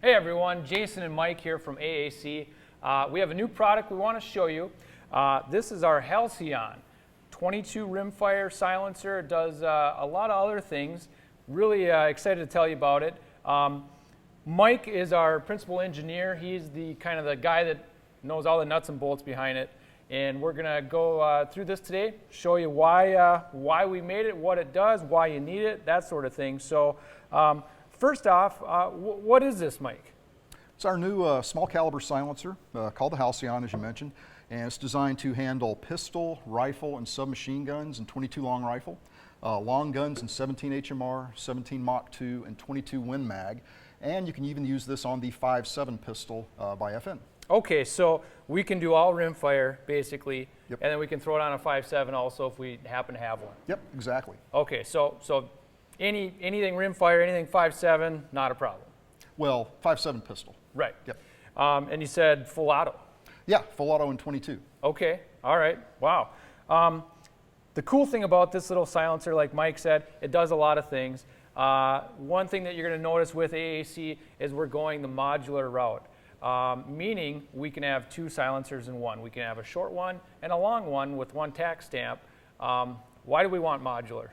Hey everyone, Jason and Mike here from AAC. We have a new product we want to show you. This is our HALCYON 22 rimfire silencer. It does a lot of other things. Really excited to tell you about it. Mike is our principal engineer. He's the kind of the guy that knows all the nuts and bolts behind it. And we're going to go through this today, show you why we made it, what it does, why you need it, that sort of thing. So first off, what is this, Mike? It's our new small caliber silencer called the HALCYON, as you mentioned, and it's designed to handle pistol, rifle, and submachine guns and 22 long rifle, long guns in 17 HMR, 17 Mach 2, and 22 Win Mag, and you can even use this on the 5.7 pistol by FN. Okay, so we can do all rimfire basically, Yep. and then we can throw it on a 5.7 also if we happen to have one. Yep, exactly. Okay, so anything rimfire, anything 5.7, not a problem. Well, 5.7 pistol. Right. Yep. And you said full auto. Yeah, full auto in 22. Okay, all right, wow. The cool thing about this little silencer, like Mike said, it does a lot of things. One thing that you're going to notice with AAC is we're going the modular route, meaning we can have two silencers in one. We can have a short one and a long one with one tax stamp. Why do we want modular?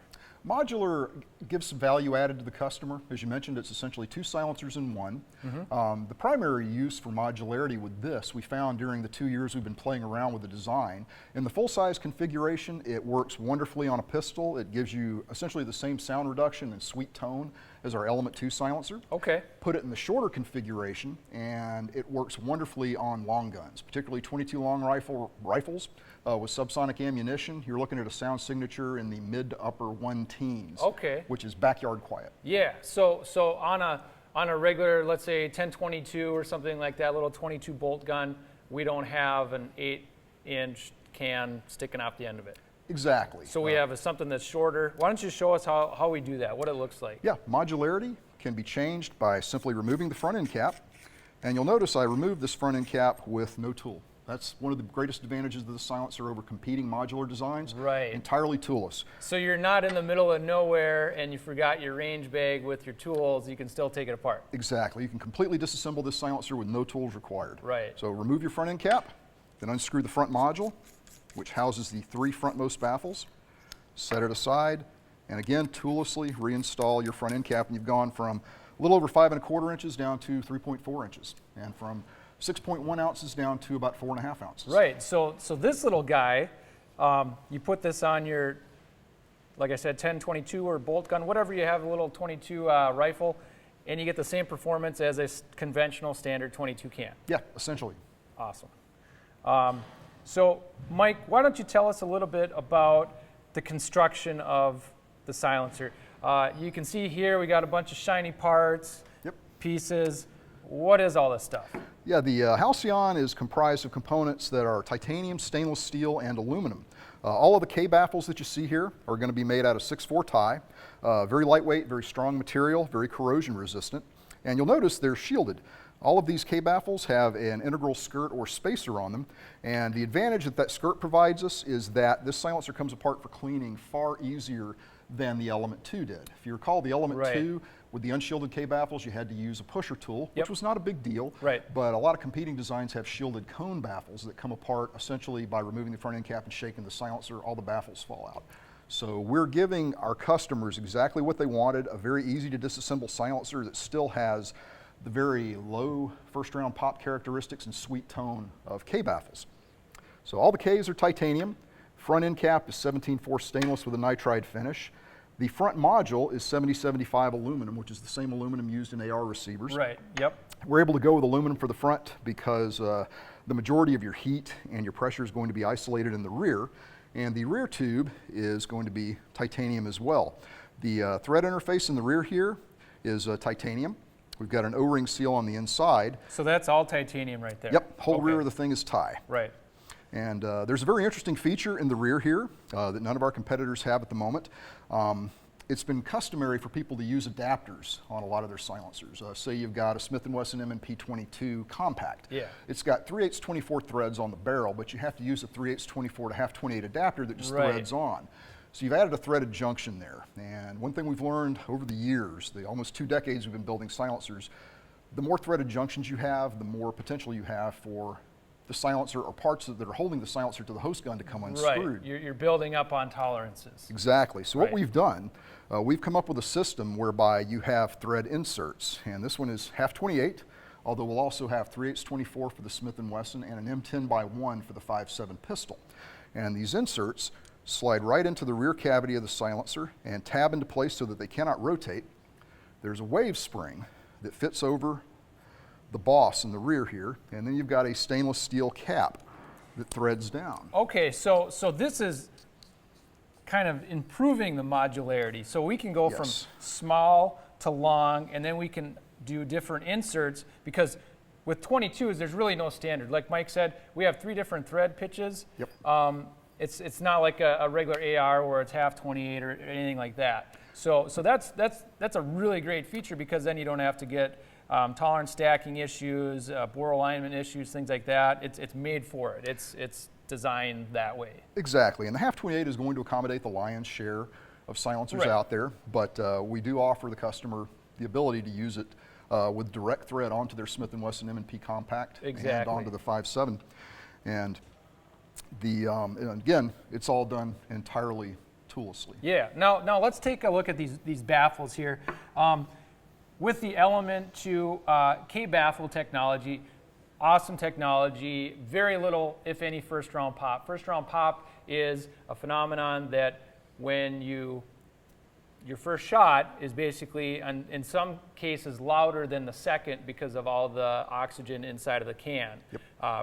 Modular gives some value added to the customer. As you mentioned, it's essentially two silencers in one. Mm-hmm. The primary use for modularity with this, we found during the 2 years we've been playing around with the design. In the full-size configuration, it works wonderfully on a pistol. It gives you essentially the same sound reduction and sweet tone as our Element 2 silencer. Okay. Put it in the shorter configuration, and it works wonderfully on long guns, particularly 22 long rifles with subsonic ammunition. You're looking at a sound signature in the mid to upper 1-teens. Okay. Which is backyard quiet. Yeah. So on a regular, let's say 1022 or something like that, little 22 bolt gun, we don't have an 8-inch can sticking off the end of it. Exactly. So we have something that's shorter. Why don't you show us how we do that, what it looks like? Yeah, modularity can be changed by simply removing the front end cap. And you'll notice I removed this front end cap with no tool. That's one of the greatest advantages of the silencer over competing modular designs. Right. Entirely toolless. So you're not in the middle of nowhere and you forgot your range bag with your tools, you can still take it apart. Exactly. You can completely disassemble this silencer with no tools required. Right. So remove your front end cap, then unscrew the front module, which houses the 3 frontmost baffles. Set it aside, and again, toollessly reinstall your front end cap, and you've gone from a little over 5 1/4 inches down to 3.4 inches, and from 6.1 ounces down to about 4.5 ounces. Right, so this little guy, you put this on your, like I said, 1022 or bolt gun, whatever you have, a little 22 rifle, and you get the same performance as a conventional standard 22 can. Yeah, essentially. Awesome. So Mike, why don't you tell us a little bit about the construction of the silencer? You can see here we got a bunch of shiny parts, Yep. pieces. What is all this stuff? Yeah, the HALCYON is comprised of components that are titanium, stainless steel, and aluminum. All of the K baffles that you see here are going to be made out of 6.4 tie. Very lightweight, very strong material, very corrosion resistant. And you'll notice they're shielded. All of these K baffles have an integral skirt or spacer on them, and the advantage that skirt provides us is that this silencer comes apart for cleaning far easier than the Element 2 did. If you recall, the Element Right. 2, with the unshielded K baffles, you had to use a pusher tool, Yep. which was not a big deal, Right. but a lot of competing designs have shielded cone baffles that come apart essentially by removing the front end cap and shaking the silencer, all the baffles fall out. So we're giving our customers exactly what they wanted, a very easy to disassemble silencer that still has the very low first round pop characteristics and sweet tone of K baffles. So all the Ks are titanium. Front end cap is 17.4 stainless with a nitride finish. The front module is 7075 aluminum, which is the same aluminum used in AR receivers. Right, yep. We're able to go with aluminum for the front because the majority of your heat and your pressure is going to be isolated in the rear, and the rear tube is going to be titanium as well. The thread interface in the rear here is titanium. We've got an O-ring seal on the inside. So that's all titanium right there? Yep, whole Okay. rear of the thing is tie. Right. And there's a very interesting feature in the rear here that none of our competitors have at the moment. It's been customary for people to use adapters on a lot of their silencers. Say you've got a Smith & Wesson M&P 22 compact. Yeah. It's got 3/8 24 threads on the barrel, but you have to use a 3/8 24 to 1/2 28 adapter that just Right. threads on. So you've added a threaded junction there. And one thing we've learned over the years, the almost 2 decades we've been building silencers, the more threaded junctions you have, the more potential you have for the silencer or parts that are holding the silencer to the host gun to come unscrewed. Right, you're building up on tolerances. Exactly. So what Right. we've done, we've come up with a system whereby you have thread inserts, and this one is half 28, although we'll also have 3/8 24 for the Smith & Wesson and an M10x1 for the 5.7 pistol. And these inserts slide right into the rear cavity of the silencer and tab into place so that they cannot rotate. There's a wave spring that fits over the boss in the rear here, and then you've got a stainless steel cap that threads down. Okay, so this is kind of improving the modularity. So we can go from Yes. small to long, and then we can do different inserts, because with 22s, there's really no standard. Like Mike said, we have 3 different thread pitches. Yep. It's not like a regular AR where it's half 28 or anything like that. So that's a really great feature, because then you don't have to get tolerance stacking issues, bore alignment issues, things like that. It's made for it. It's designed that way. Exactly, and the half 28 is going to accommodate the lion's share of silencers Right. out there, but we do offer the customer the ability to use it with direct thread onto their Smith & Wesson M&P Compact and Exactly. onto the 5.7. And and again, it's all done entirely toollessly. Yeah. Now let's take a look at these baffles here. With the Element 2 K-baffle technology, awesome technology, very little, if any, first round pop. First round pop is a phenomenon that when your first shot is basically, in some cases, louder than the second because of all the oxygen inside of the can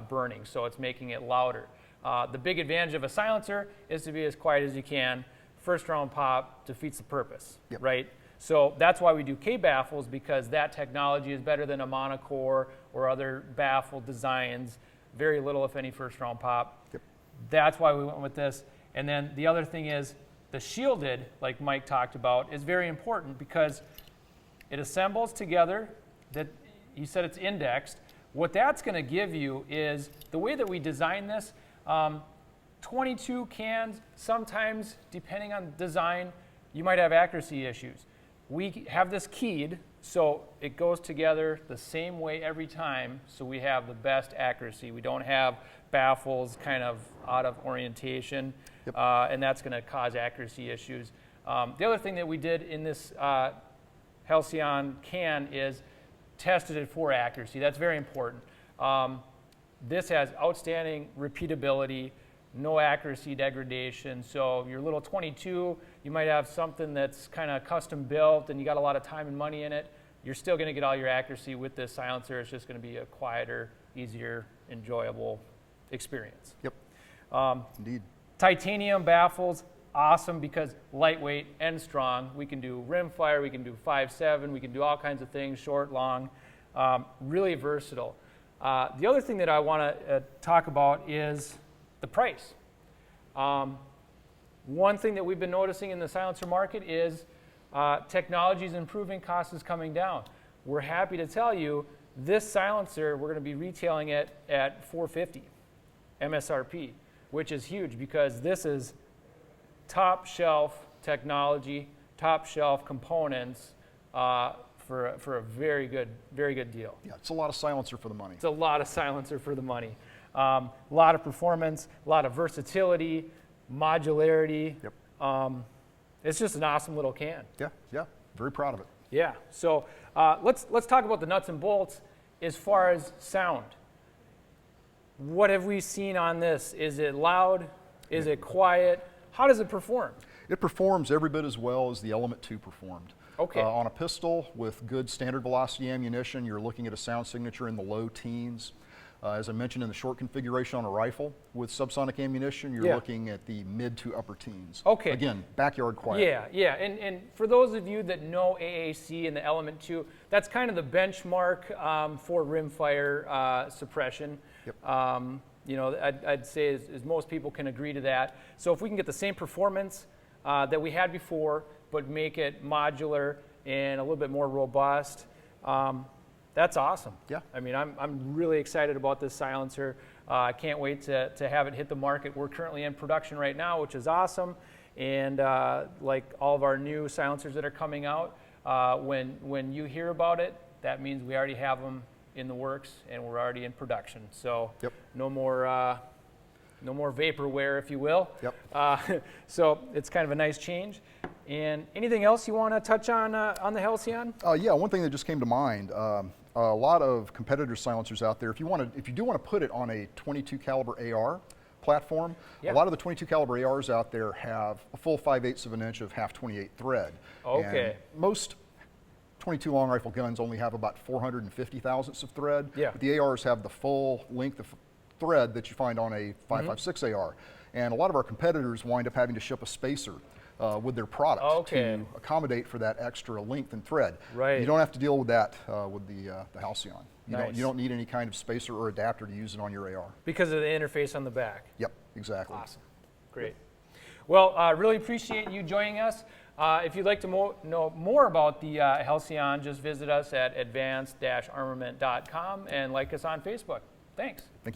burning, so it's making it louder. The big advantage of a silencer is to be as quiet as you can. First round pop defeats the purpose, Yep. right? So that's why we do K-baffles, because that technology is better than a monocore or other baffle designs. Very little, if any, first round pop. Yep. That's why we went with this. And then the other thing is the shielded, like Mike talked about, is very important because it assembles together. That you said it's indexed. What that's going to give you is the way that we design this. 22 cans, sometimes, depending on design, you might have accuracy issues. We have this keyed, so it goes together the same way every time, so we have the best accuracy. We don't have baffles kind of out of orientation, Yep. And that's going to cause accuracy issues. The other thing that we did in this HALCYON can is tested it for accuracy. That's very important. This has outstanding repeatability, no accuracy degradation. So your little 22, you might have something that's kind of custom built and you got a lot of time and money in it. You're still going to get all your accuracy with this silencer. It's just going to be a quieter, easier, enjoyable experience. Yep. Indeed. Titanium baffles, awesome because lightweight and strong. We can do rimfire, we can do 5.7, we can do all kinds of things, short, long, really versatile. The other thing that I want to talk about is the price. One thing that we've been noticing in the silencer market is technology is improving, cost is coming down. We're happy to tell you this silencer, we're going to be retailing it at $450 MSRP, which is huge because this is top shelf technology, top shelf components for a very good deal. Yeah, it's a lot of silencer for the money. It's a lot of silencer for the money. A lot of performance, a lot of versatility, modularity. Yep. It's just an awesome little can. Yeah, very proud of it. Yeah. So let's talk about the nuts and bolts as far as sound. What have we seen on this? Is it loud? Is it quiet? How does it perform? It performs every bit as well as the Element 2 performed. Okay. On a pistol with good standard velocity ammunition, you're looking at a sound signature in the low teens. As I mentioned, in the short configuration on a rifle with subsonic ammunition, you're looking at the mid to upper teens. Okay. Again, backyard quiet. Yeah. And for those of you that know AAC and the Element 2, that's kind of the benchmark for rimfire suppression. Yep. I'd say as most people can agree to that. So if we can get the same performance that we had before, but make it modular and a little bit more robust, that's awesome. Yeah. I mean, I'm really excited about this silencer. I can't wait to have it hit the market. We're currently in production right now, which is awesome. And like all of our new silencers that are coming out, when you hear about it, that means we already have them in the works and we're already in production. So Yep. no more vaporware, if you will. Yep. So it's kind of a nice change. And anything else you want to touch on the HALCYON? Yeah, one thing that just came to mind, a lot of competitor silencers out there, if you do want to put it on a 22 caliber AR platform, Yeah. a lot of the 22 caliber ARs out there have a full 5/8 of an inch of half 28 thread. Okay. And most 22 long rifle guns only have about 450 thousandths of thread, Yeah. but the ARs have the full length of thread that you find on a 5.56 AR. And a lot of our competitors wind up having to ship a spacer with their product Okay. to accommodate for that extra length and thread. Right. You don't have to deal with that with the HALCYON. Nice. You don't need any kind of spacer or adapter to use it on your AR. Because of the interface on the back. Yep, exactly. Awesome. Great. Well, really appreciate you joining us. If you'd like to know more about the HALCYON, just visit us at advanced-armament.com and like us on Facebook. Thanks. Thank you.